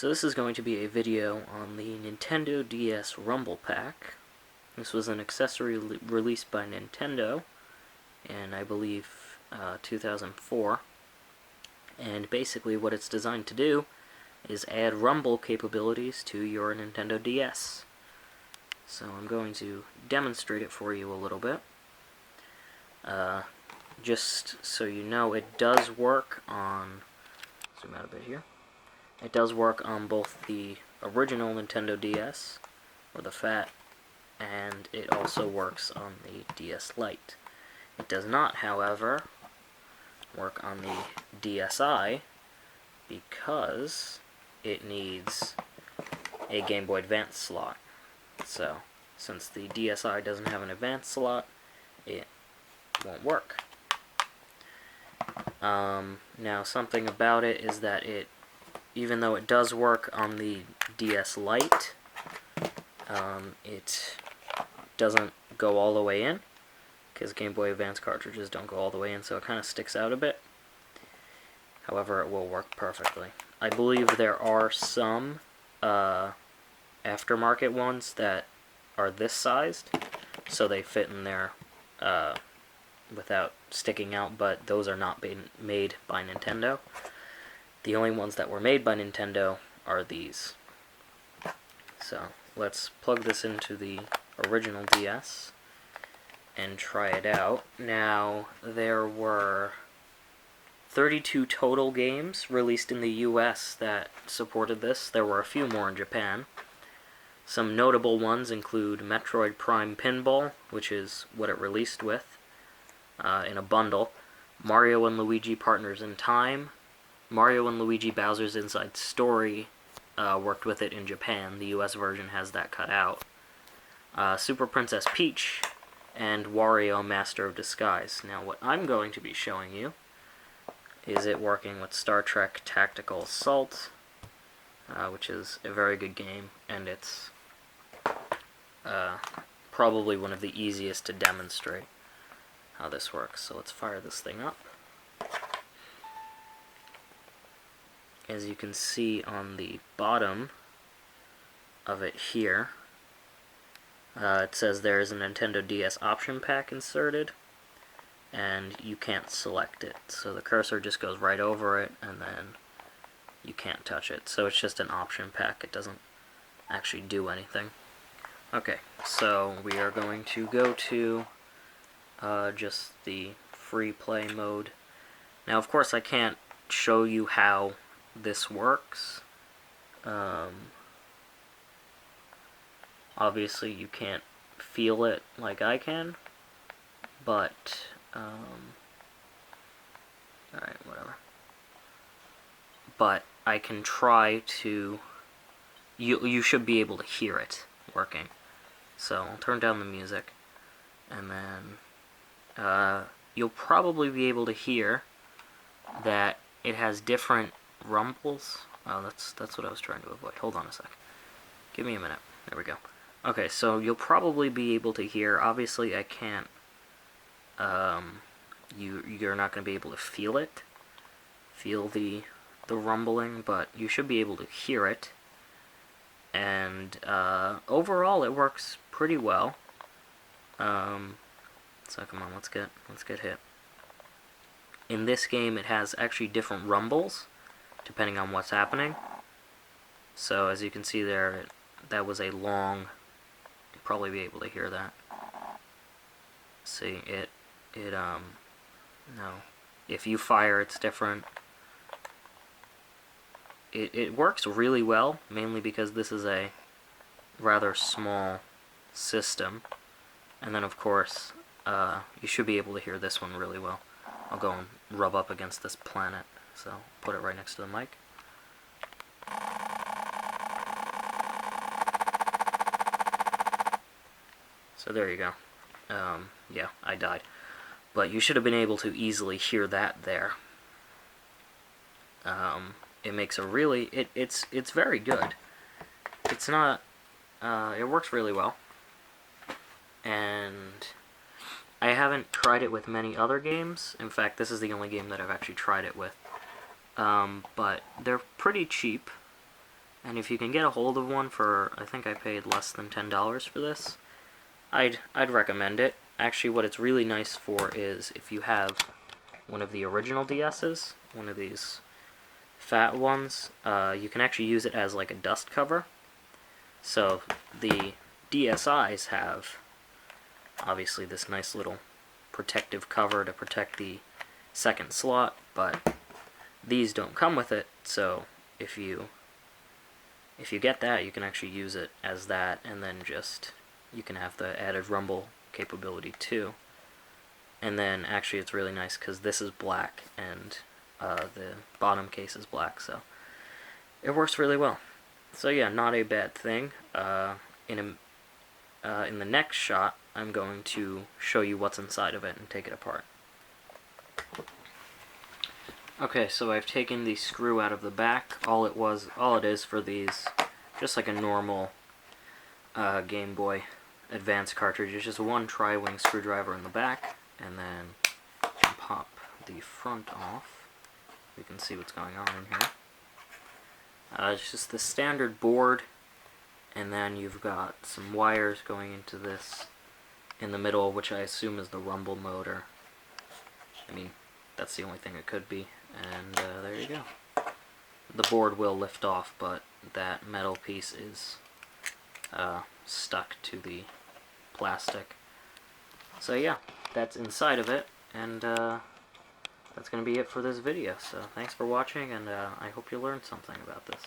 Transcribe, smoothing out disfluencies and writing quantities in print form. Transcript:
So this is going to be a video on the Nintendo DS Rumble Pack. This was an accessory released by Nintendo in, I believe, 2004. And basically what it's designed to do is add rumble capabilities to your Nintendo DS. So I'm going to demonstrate it for you a little bit. Just so you know, it does work on... zoom out a bit here. It does work on both the original Nintendo DS, or the Fat, and it also works on the DS Lite. It does not, however, work on the DSi because it needs a Game Boy Advance slot. So, since the DSi doesn't have an Advance slot, it won't work. Now, something about it is that even though it does work on the DS Lite, it doesn't go all the way in, because Game Boy Advance cartridges don't go all the way in, so it kind of sticks out a bit. However, it will work perfectly. I believe there are some aftermarket ones that are this sized, so they fit in there without sticking out, but those are not being made by Nintendo. The only ones that were made by Nintendo are these. So let's plug this into the original DS and try it out. Now, there were 32 total games released in the US that supported this. There were a few more in Japan. Some notable ones include Metroid Prime Pinball, which is what it released with, in a bundle. Mario & Luigi Partners in Time. Mario & Luigi Bowser's Inside Story worked with it in Japan. The US version has that cut out. Super Princess Peach, and Wario Master of Disguise. Now, what I'm going to be showing you is it working with Star Trek Tactical Assault, which is a very good game, and it's probably one of the easiest to demonstrate how this works. So let's fire this thing up. As you can see on the bottom of it here, it says there is a Nintendo DS option pack inserted, and you can't select it. So the cursor just goes right over it, and then you can't touch it. So it's just an option pack. It doesn't actually do anything. Okay, so we are going to go to just the free play mode. Now, of course, I can't show you how this works. Obviously, you can't feel it like I can, but alright, whatever. But I can try to... You should be able to hear it working. So I'll turn down the music, and then you'll probably be able to hear that it has different rumbles. Oh, that's what I was trying to avoid. Hold on a sec. Give me a minute. There we go. Okay, so you'll probably be able to hear. Obviously, I can't. You're not going to be able to feel it. Feel the rumbling, but you should be able to hear it. And overall, it works pretty well. So come on, let's get hit. In this game, it has actually different rumbles, depending on what's happening. So as you can see there, that was a long... You'll probably be able to hear that. See, no. If you fire, it's different. It works really well, mainly because this is a rather small system. And then, of course, you should be able to hear this one really well. I'll go and rub up against this planet, so put it right next to the mic. So there you go. Yeah, I died. But you should have been able to easily hear that there. It makes a really... It's very good. It's not... it works really well. And I haven't tried it with many other games. In fact, this is the only game that I've actually tried it with. But they're pretty cheap. And if you can get a hold of one for, I think I paid less than $10 for this, I'd recommend it. Actually, what it's really nice for is if you have one of the original DS's, one of these fat ones, you can actually use it as like a dust cover. So the DSi's have obviously this nice little protective cover to protect the second slot, but these don't come with it, so if you get that, you can actually use it as that, and then just, you can have the added rumble capability too. And then actually it's really nice because this is black and the bottom case is black, so it works really well. So yeah, not a bad thing. In the next shot, I'm going to show you what's inside of it and take it apart. Okay, so I've taken the screw out of the back. All it is for these, just like a normal Game Boy Advance cartridge, is just one tri-wing screwdriver in the back, and then pop the front off. You can see what's going on in here. It's just the standard board, and then you've got some wires going into this in the middle, which I assume is the rumble motor. I mean, that's the only thing it could be, and there you go. The board will lift off, but that metal piece is stuck to the plastic. So yeah, that's inside of it, and that's going to be it for this video. So thanks for watching, and I hope you learned something about this.